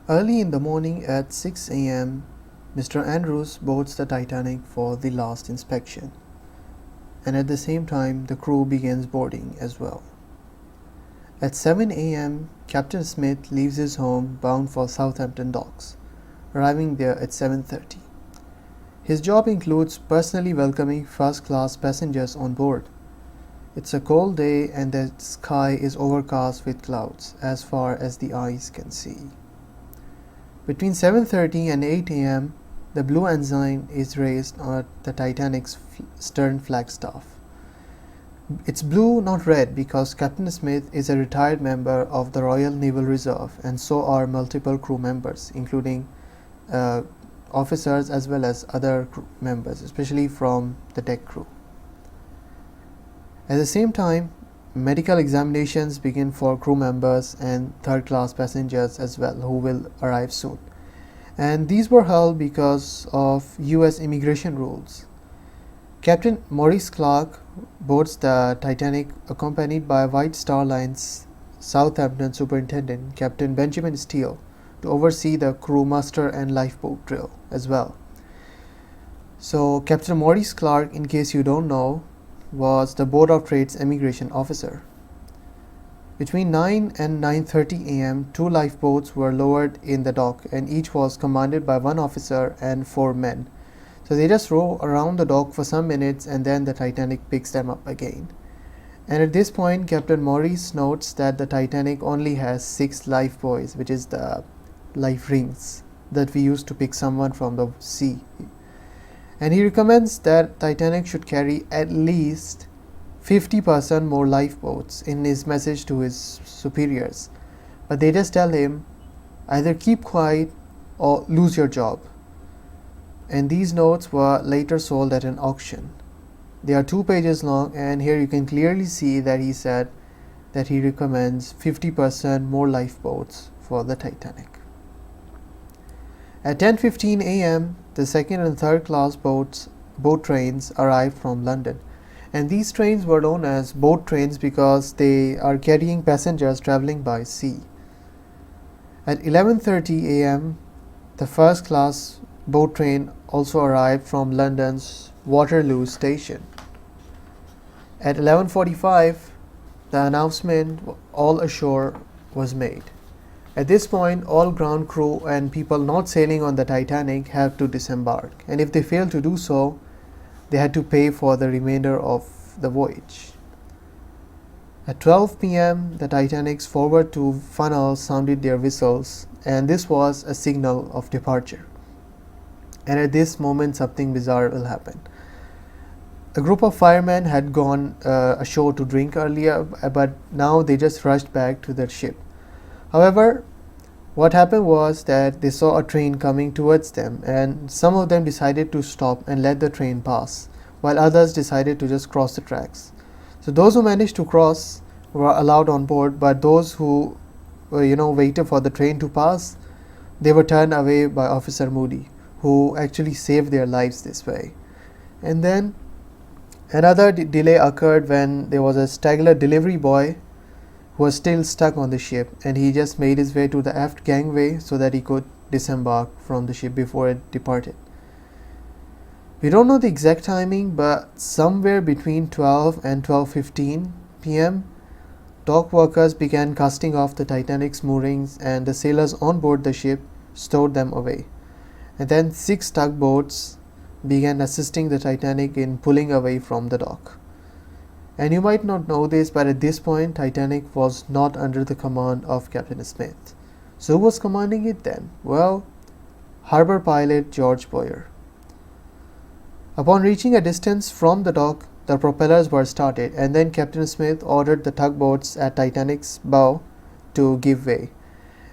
Early in the morning at 6 a.m., Mr. Andrews boards the Titanic for the last inspection, and at the same time, the crew begins boarding as well. At 7 a.m., Captain Smith leaves his home bound for Southampton docks, arriving there at 7:30. His job includes personally welcoming first-class passengers on board. It's a cold day and the sky is overcast with clouds as far as the eyes can see. Between 7:30 and 8 a.m., the blue ensign is raised at the Titanic's stern flagstaff. It's blue, not red, because Captain Smith is a retired member of the Royal Naval Reserve, and so are multiple crew members, including officers as well as other crew members, especially from the deck crew. At the same time, medical examinations begin for crew members and third-class passengers as well, who will arrive soon. And these were held because of US immigration rules. Captain Maurice Clark boards the Titanic accompanied by Wight Star Line's Southampton Superintendent, Captain Benjamin Steele, to oversee the crew muster and lifeboat drill as well. So Captain Maurice Clark, in case you don't know, was the Board of Trade's immigration officer. Between 9 and 9:30 a.m., 2 lifeboats were lowered in the dock, and each was commanded by 1 officer and 4 men. So they just row around the dock for some minutes, and then the Titanic picks them up again. And at this point, Captain Maurice notes that the Titanic only has 6 life buoys, which is the life rings that we use to pick someone from the sea. And he recommends that Titanic should carry at least 50% more lifeboats in his message to his superiors. But they just tell him, either keep quiet or lose your job. And these notes were later sold at an auction. They are 2 pages long, and here you can clearly see that he said that he recommends 50% more lifeboats for the Titanic. At 10:15 a.m., the second and third class boat trains arrived from London, and these trains were known as boat trains because they are carrying passengers traveling by sea. At 11:30 a.m., the first class boat train also arrived from London's Waterloo station. At 11:45, the announcement "all ashore" was made. At this point, all ground crew and people not sailing on the Titanic had to disembark, and if they failed to do so, they had to pay for the remainder of the voyage. At 12 p.m., the Titanic's forward 2 funnels sounded their whistles, and this was a signal of departure. And at this moment, something bizarre will happen. A group of firemen had gone ashore to drink earlier, but now they just rushed back to their ship. However, what happened was that they saw a train coming towards them, and some of them decided to stop and let the train pass, while others decided to just cross the tracks. So those who managed to cross were allowed on board, but those who waited for the train to pass, they were turned away by Officer Moody, who actually saved their lives this way. And then another delay occurred when there was a straggler delivery boy who was still stuck on the ship, and he just made his way to the aft gangway so that he could disembark from the ship before it departed. We don't know the exact timing, but somewhere between 12 and 12:15 p.m., dock workers began casting off the Titanic's moorings, and the sailors on board the ship stowed them away. And then 6 tugboats began assisting the Titanic in pulling away from the dock. And you might not know this, but at this point, Titanic was not under the command of Captain Smith. So who was commanding it then? Well, harbor pilot George Boyer. Upon reaching a distance from the dock, the propellers were started, and then Captain Smith ordered the tugboats at Titanic's bow to give way.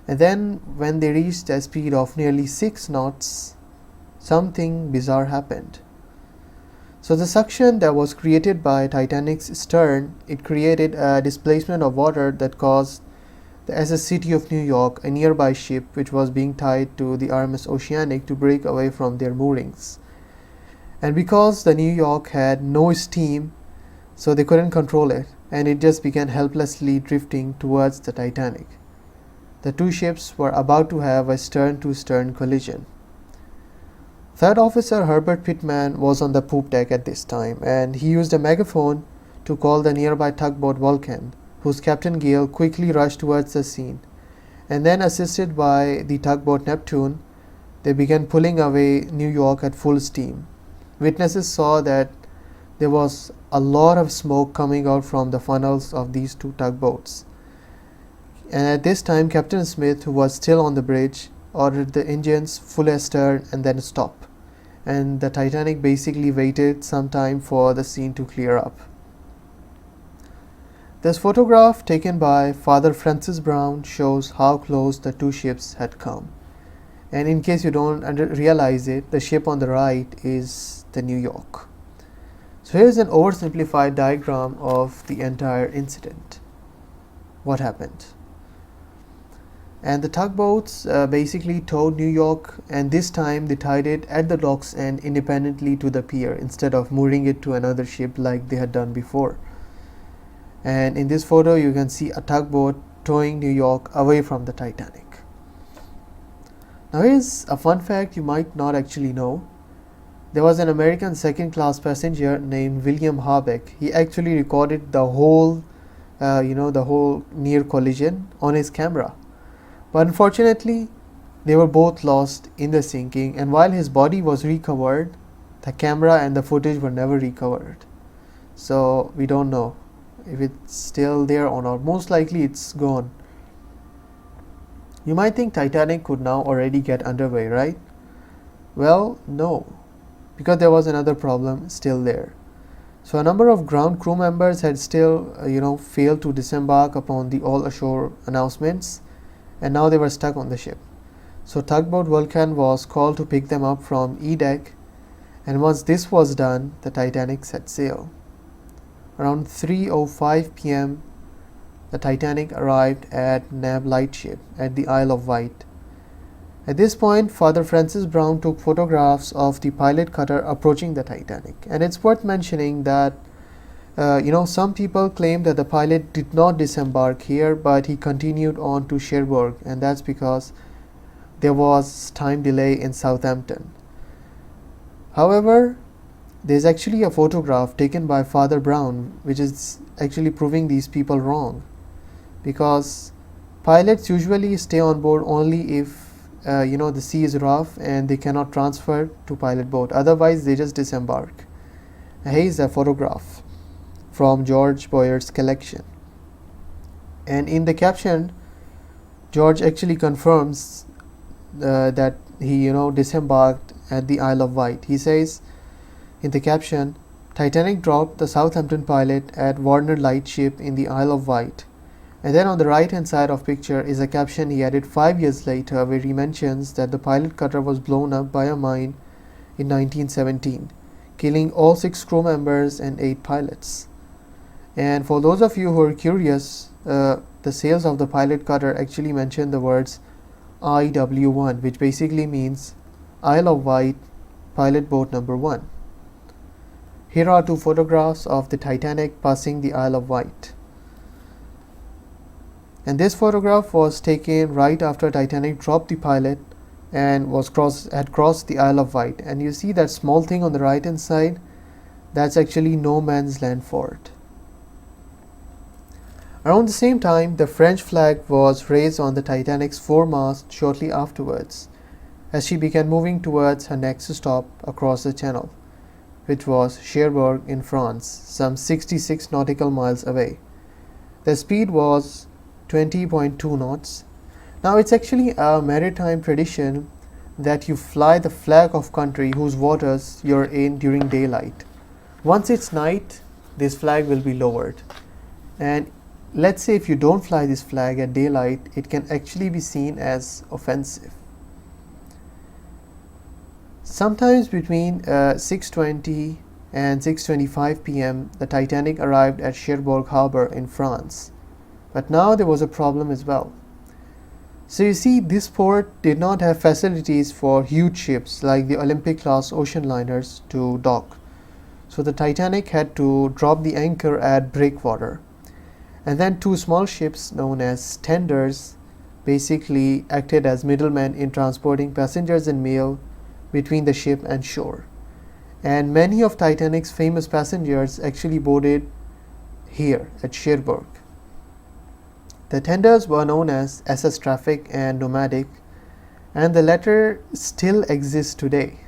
And then, when they reached a speed of nearly 6 knots, something bizarre happened. So the suction that was created by Titanic's stern, it created a displacement of water that caused the SS City of New York, a nearby ship which was being tied to the RMS Oceanic, to break away from their moorings. And because the New York had no steam, so they couldn't control it, and it just began helplessly drifting towards the Titanic. The two ships were about to have a stern-to-stern collision. Third Officer Herbert Pittman was on the poop deck at this time, and he used a megaphone to call the nearby tugboat Vulcan, whose Captain Gale quickly rushed towards the scene. And then, assisted by the tugboat Neptune, they began pulling away New York at full steam. Witnesses saw that there was a lot of smoke coming out from the funnels of these two tugboats. And at this time, Captain Smith, who was still on the bridge, ordered the engines full astern and then stop. And the Titanic basically waited some time for the scene to clear up. This photograph taken by Father Francis Brown shows how close the two ships had come. And in case you don't realize it, the ship on the right is the New York. So here's an oversimplified diagram of the entire incident. What happened? And the tugboats basically towed New York, and this time they tied it at the dock's end independently to the pier instead of mooring it to another ship like they had done before. And in this photo you can see a tugboat towing New York away from the Titanic. Now here's a fun fact you might not actually know. There was an American second-class passenger named William Harbeck. He actually recorded the whole near collision on his camera. But unfortunately, they were both lost in the sinking, and while his body was recovered, the camera and the footage were never recovered. So we don't know if it's still there or not. Most likely it's gone. You might think Titanic could now already get underway, right? Well, no, because there was another problem still there. So a number of ground crew members had still failed to disembark upon the all ashore announcements, and now they were stuck on the ship. So tugboat Vulcan was called to pick them up from E deck, and once this was done, the Titanic set sail. Around 3:05 p.m. the Titanic arrived at Nab Lightship at the Isle of Wight. At this point, Father Francis Brown took photographs of the pilot cutter approaching the Titanic, and it's worth mentioning that some people claim that the pilot did not disembark here, but he continued on to Cherbourg, and that's because there was time delay in Southampton. However, there's actually a photograph taken by Father Brown which is actually proving these people wrong, because pilots usually stay on board only if the sea is rough and they cannot transfer to pilot boat. Otherwise, they just disembark. Here is a photograph from George Boyer's collection, and in the caption, George actually confirms that he disembarked at the Isle of Wight. He says in the caption, "Titanic dropped the Southampton pilot at Warner Lightship in the Isle of Wight." And then on the right hand side of picture is a caption he added 5 years later, where he mentions that the pilot cutter was blown up by a mine in 1917, killing all 6 crew members and 8 pilots. And for those of you who are curious, the sails of the pilot cutter actually mention the words IW1, which basically means Isle of Wight pilot boat number 1. Here are 2 photographs of the Titanic passing the Isle of Wight. And this photograph was taken right after Titanic dropped the pilot and had crossed the Isle of Wight. And you see that small thing on the right hand side, that's actually no man's land fort. Around the same time, the French flag was raised on the Titanic's foremast shortly afterwards, as she began moving towards her next stop across the channel, which was Cherbourg in France, some 66 nautical miles away. The speed was 20.2 knots. Now it's actually a maritime tradition that you fly the flag of country whose waters you're in during daylight. Once it's night, this flag will be lowered. And let's say if you don't fly this flag at daylight, it can actually be seen as offensive. Sometimes between 6:20 and 6:25 p.m. the Titanic arrived at Cherbourg harbor in France. But now there was a problem as well. So you see, this port did not have facilities for huge ships like the Olympic class ocean liners to dock. So the Titanic had to drop the anchor at breakwater. And then 2 small ships known as tenders basically acted as middlemen in transporting passengers and mail between the ship and shore. And many of Titanic's famous passengers actually boarded here at Cherbourg. The tenders were known as SS Traffic and Nomadic, and the latter still exists today.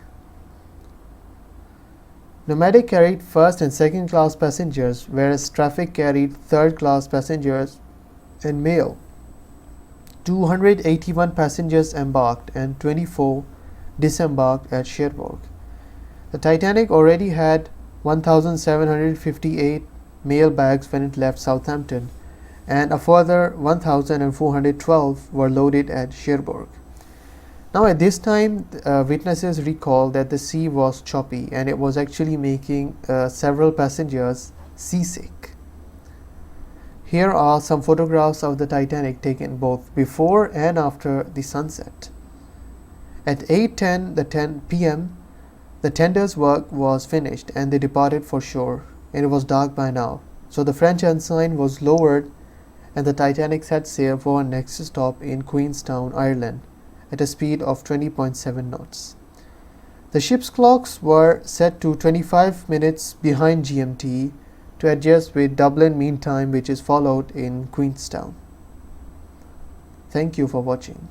Nomadic carried first and second class passengers, whereas Traffic carried third class passengers and mail. 281 passengers embarked and 24 disembarked at Cherbourg. The Titanic already had 1,758 mail bags when it left Southampton, and a further 1,412 were loaded at Cherbourg. Now at this time, witnesses recall that the sea was choppy and it was actually making several passengers seasick. Here are some photographs of the Titanic taken both before and after the sunset. At 8:10 p.m., the tender's work was finished and they departed for shore, and it was dark by now. So the French ensign was lowered and the Titanic set sail for her next stop in Queenstown, Ireland, at a speed of 20.7 knots. The ship's clocks were set to 25 minutes behind GMT to adjust with Dublin Mean Time, which is followed in Queenstown. Thank you for watching.